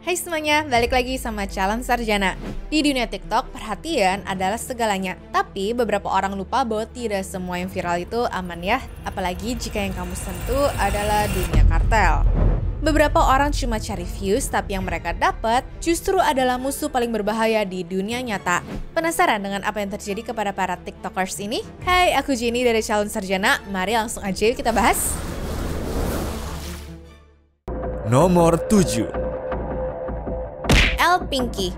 Hai semuanya, balik lagi sama Calon Sarjana. Di dunia TikTok, perhatian adalah segalanya. Tapi beberapa orang lupa bahwa tidak semua yang viral itu aman ya. Apalagi jika yang kamu sentuh adalah dunia kartel. Beberapa orang cuma cari views, tapi yang mereka dapat justru adalah musuh paling berbahaya di dunia nyata. Penasaran dengan apa yang terjadi kepada para TikTokers ini? Hai, aku Jenny dari Calon Sarjana. Mari langsung aja yuk kita bahas. Nomor 7. El Pinky.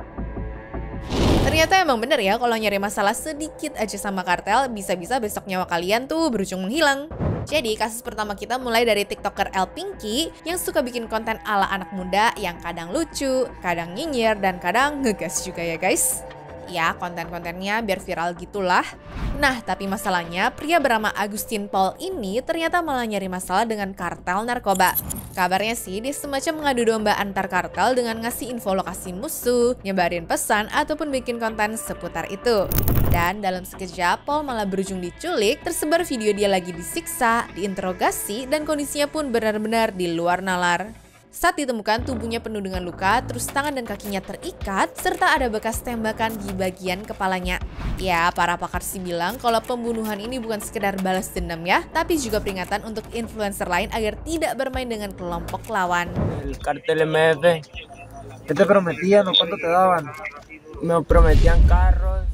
Ternyata emang bener ya kalau nyari masalah sedikit aja sama kartel, bisa-bisa besok nyawa kalian tuh berujung menghilang. Jadi kasus pertama kita mulai dari TikToker El Pinky yang suka bikin konten ala anak muda yang kadang lucu, kadang nyinyir, dan kadang ngegas juga ya guys. Ya, konten-kontennya biar viral gitulah. Nah, tapi masalahnya pria bernama Agustin Paul ini ternyata malah nyari masalah dengan kartel narkoba. Kabarnya sih dia semacam mengadu domba antar kartel dengan ngasih info lokasi musuh, nyebarin pesan, ataupun bikin konten seputar itu. Dan dalam sekejap, Paul malah berujung diculik, tersebar video dia lagi disiksa, diinterogasi, dan kondisinya pun benar-benar di luar nalar. Saat ditemukan, tubuhnya penuh dengan luka, terus tangan dan kakinya terikat, serta ada bekas tembakan di bagian kepalanya. Ya, para pakar sih bilang kalau pembunuhan ini bukan sekedar balas dendam ya, tapi juga peringatan untuk influencer lain agar tidak bermain dengan kelompok lawan. El cartel MF, ¿qué te prometían o cuánto te daban? Me prometían carros.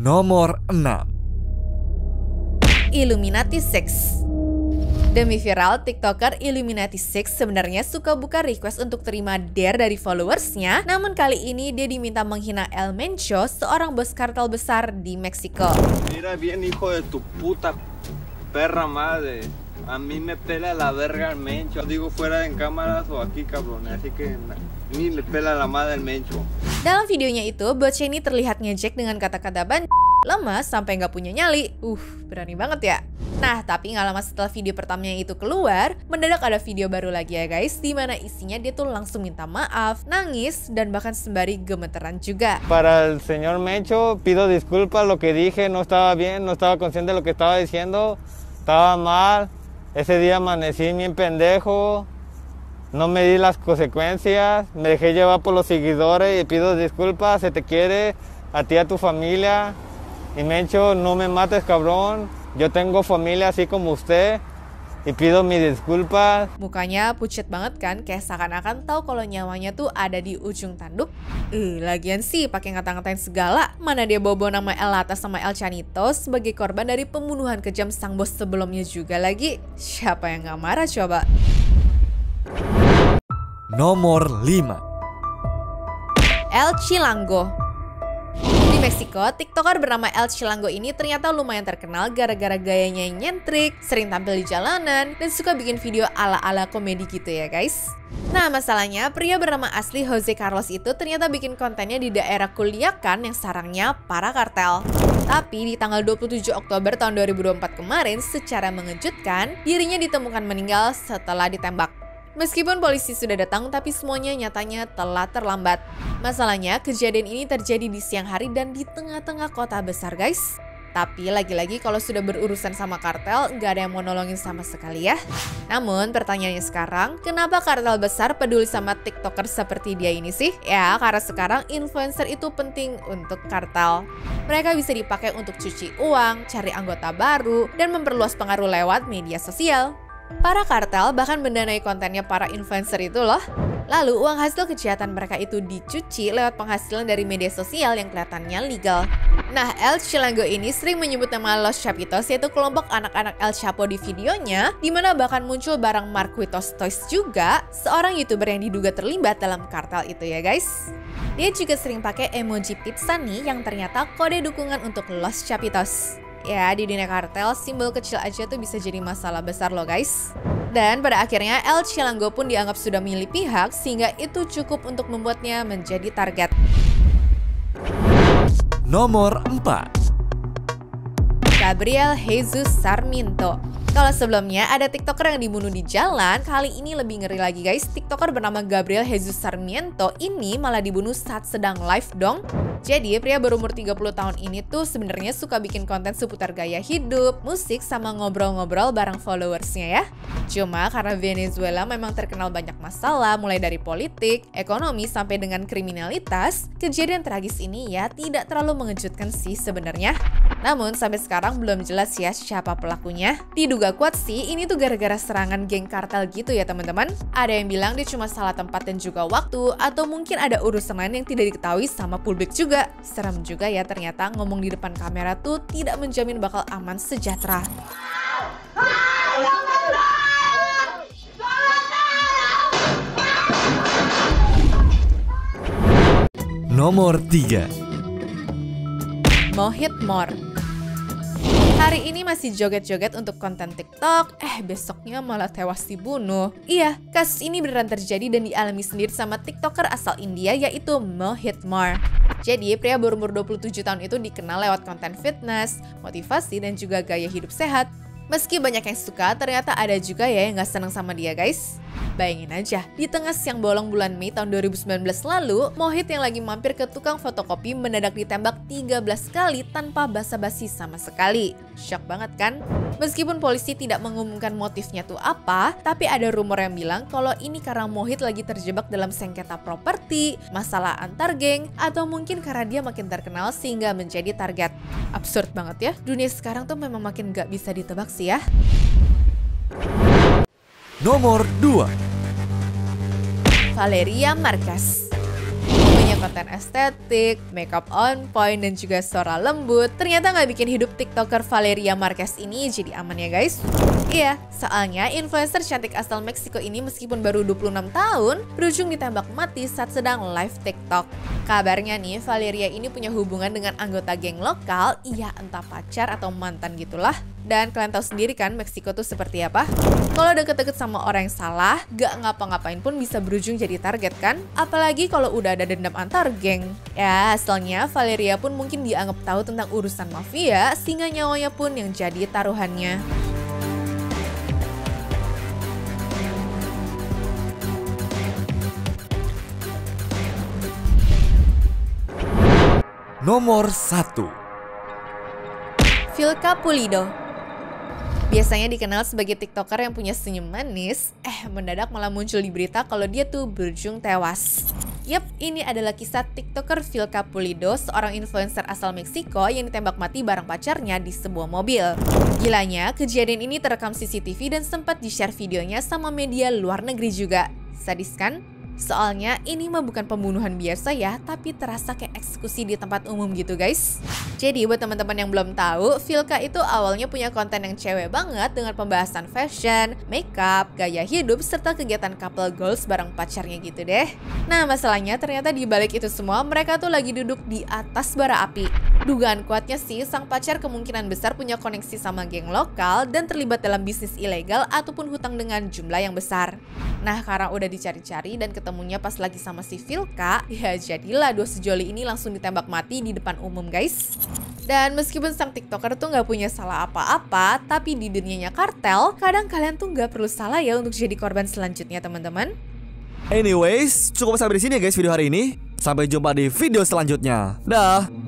Nomor 6. Illuminati Six. Demi viral, TikToker Illuminati Six sebenarnya suka buka request untuk terima dare dari followersnya, namun kali ini dia diminta menghina El Mencho, seorang bos kartel besar di Meksiko. Mira bien, hijo de tu puta perra madre. A mí me pela la verga el Mencho. Digo fuera en cámaras o aquí, cabrón. Así que ni le pela la madre el Mencho. Dalam videonya itu, bocah ini terlihat ngejek dengan kata-kata ban lemas sampai nggak punya nyali. Berani banget ya. Nah, tapi nggak lama setelah video pertamanya itu keluar, mendadak ada video baru lagi ya guys, dimana isinya dia tuh langsung minta maaf, nangis, dan bahkan sembari gemeteran juga. Para el señor Mencho, pido disculpas, lo que dije no estaba bien, no estaba consciente de lo que estaba diciendo, estaba mal, ese día amanecí bien pendejo, no me di las consecuencias, me dejé llevar por los seguidores y pido disculpas, se te quiere, a ti y a tu familia, y Mencho, no me mates cabrón. Yo tengo familia así como usted y pido mis disculpas. Mukanya pucet banget kan, kayak seakan-akan tahu kalau nyawanya tuh ada di ujung tanduk. Lagian sih pakai ngata-ngatain segala. Mana dia bobo nama El Lata sama El Chanito sebagai korban dari pembunuhan kejam sang bos sebelumnya juga lagi. Siapa yang gak marah coba? Nomor 5. El Chilango. Di Meksiko, TikToker bernama El Chilango ini ternyata lumayan terkenal gara-gara gayanya yang nyentrik, sering tampil di jalanan, dan suka bikin video ala-ala komedi gitu ya guys. Nah, masalahnya pria bernama asli Jose Carlos itu ternyata bikin kontennya di daerah Culiacan yang sarangnya para kartel. Tapi di tanggal 27 Oktober tahun 2024 kemarin, secara mengejutkan, dirinya ditemukan meninggal setelah ditembak. Meskipun polisi sudah datang, tapi semuanya nyatanya telah terlambat. Masalahnya, kejadian ini terjadi di siang hari dan di tengah-tengah kota besar guys. Tapi lagi-lagi kalau sudah berurusan sama kartel, nggak ada yang mau nolongin sama sekali ya. Namun pertanyaannya sekarang, kenapa kartel besar peduli sama TikToker seperti dia ini sih? Ya, karena sekarang influencer itu penting untuk kartel. Mereka bisa dipakai untuk cuci uang, cari anggota baru, dan memperluas pengaruh lewat media sosial. Para kartel bahkan mendanai kontennya para influencer itu loh. Lalu uang hasil kejahatan mereka itu dicuci lewat penghasilan dari media sosial yang kelihatannya legal. Nah, El Chilango ini sering menyebut nama Los Chapitos, yaitu kelompok anak-anak El Chapo di videonya, dimana bahkan muncul barang Marquitos Toys juga, seorang YouTuber yang diduga terlibat dalam kartel itu ya guys. Dia juga sering pakai emoji pizza nih yang ternyata kode dukungan untuk Los Chapitos. Ya, di dunia kartel, simbol kecil aja tuh bisa jadi masalah besar loh guys. Dan pada akhirnya El Chilango pun dianggap sudah memilih pihak, sehingga itu cukup untuk membuatnya menjadi target. Nomor 4. Gabriel Jesus Sarmiento. Kalau sebelumnya ada TikToker yang dibunuh di jalan, kali ini lebih ngeri lagi guys. TikToker bernama Gabriel Jesus Sarmiento ini malah dibunuh saat sedang live dong. Jadi pria berumur 30 tahun ini tuh sebenarnya suka bikin konten seputar gaya hidup, musik, sama ngobrol-ngobrol bareng followersnya ya. Cuma karena Venezuela memang terkenal banyak masalah mulai dari politik, ekonomi, sampai dengan kriminalitas, kejadian tragis ini ya tidak terlalu mengejutkan sih sebenarnya. Namun sampai sekarang belum jelas ya siapa pelakunya. Diduga kuat sih ini tuh gara-gara serangan geng kartel gitu ya teman-teman. Ada yang bilang dia cuma salah tempat dan juga waktu, atau mungkin ada urusan lain yang tidak diketahui sama publik juga. Serem juga ya ternyata ngomong di depan kamera tuh tidak menjamin bakal aman sejahtera. Nomor 3. Mohit Mor. Hari ini masih joget-joget untuk konten TikTok, besoknya malah tewas dibunuh. Iya, kasus ini beneran terjadi dan dialami sendiri sama TikToker asal India yaitu Mohit Mor. Jadi, pria berumur 27 tahun itu dikenal lewat konten fitness, motivasi, dan juga gaya hidup sehat. Meski banyak yang suka, ternyata ada juga ya yang gak seneng sama dia guys. Bayangin aja, di tengah siang bolong bulan Mei tahun 2019 lalu, Mohit yang lagi mampir ke tukang fotokopi mendadak ditembak 13 kali tanpa basa-basi sama sekali. Shock banget kan? Meskipun polisi tidak mengumumkan motifnya tuh apa, tapi ada rumor yang bilang kalau ini karena Mohit lagi terjebak dalam sengketa properti, masalah antar geng, atau mungkin karena dia makin terkenal sehingga menjadi target. Absurd banget ya, dunia sekarang tuh memang makin gak bisa ditebak sih ya. Nomor 2. Valeria Marquez. Punya konten estetik, makeup on point, dan juga suara lembut. Ternyata nggak bikin hidup TikToker Valeria Marquez ini jadi aman ya guys. Iya, soalnya influencer cantik asal Meksiko ini meskipun baru 26 tahun, berujung ditembak mati saat sedang live TikTok. Kabarnya nih, Valeria ini punya hubungan dengan anggota geng lokal, iya entah pacar atau mantan gitulah. Dan kalian tahu sendiri kan Meksiko tuh seperti apa? Kalau deket-deket sama orang yang salah, gak ngapa-ngapain pun bisa berujung jadi target kan? Apalagi kalau udah ada dendam antar geng. Ya, hasilnya Valeria pun mungkin dianggap tahu tentang urusan mafia, sehingga nyawanya pun yang jadi taruhannya. Nomor 1. Vilka Pulido. Biasanya dikenal sebagai TikToker yang punya senyum manis, mendadak malah muncul di berita kalau dia tuh berujung tewas. Yap, ini adalah kisah TikToker Vilka Pulido, seorang influencer asal Meksiko yang ditembak mati bareng pacarnya di sebuah mobil. Gilanya, kejadian ini terekam CCTV dan sempat di-share videonya sama media luar negeri juga. Sadis kan? Soalnya ini mah bukan pembunuhan biasa ya, tapi terasa kayak eksekusi di tempat umum gitu guys. Jadi buat teman-teman yang belum tahu, Vilka itu awalnya punya konten yang cewek banget dengan pembahasan fashion, makeup, gaya hidup, serta kegiatan couple goals bareng pacarnya gitu deh. Nah masalahnya ternyata di balik itu semua mereka tuh lagi duduk di atas bara api. Dugaan kuatnya sih sang pacar kemungkinan besar punya koneksi sama geng lokal dan terlibat dalam bisnis ilegal ataupun hutang dengan jumlah yang besar. Nah karena udah dicari-cari dan ketemunya pas lagi sama si Vilka, ya jadilah dua sejoli ini langsung ditembak mati di depan umum guys. Dan meskipun sang TikToker tuh nggak punya salah apa-apa, tapi di dunianya kartel, kadang kalian tuh nggak perlu salah ya untuk jadi korban selanjutnya teman-teman. Anyways, cukup sampai di sini ya guys video hari ini. Sampai jumpa di video selanjutnya. Dah.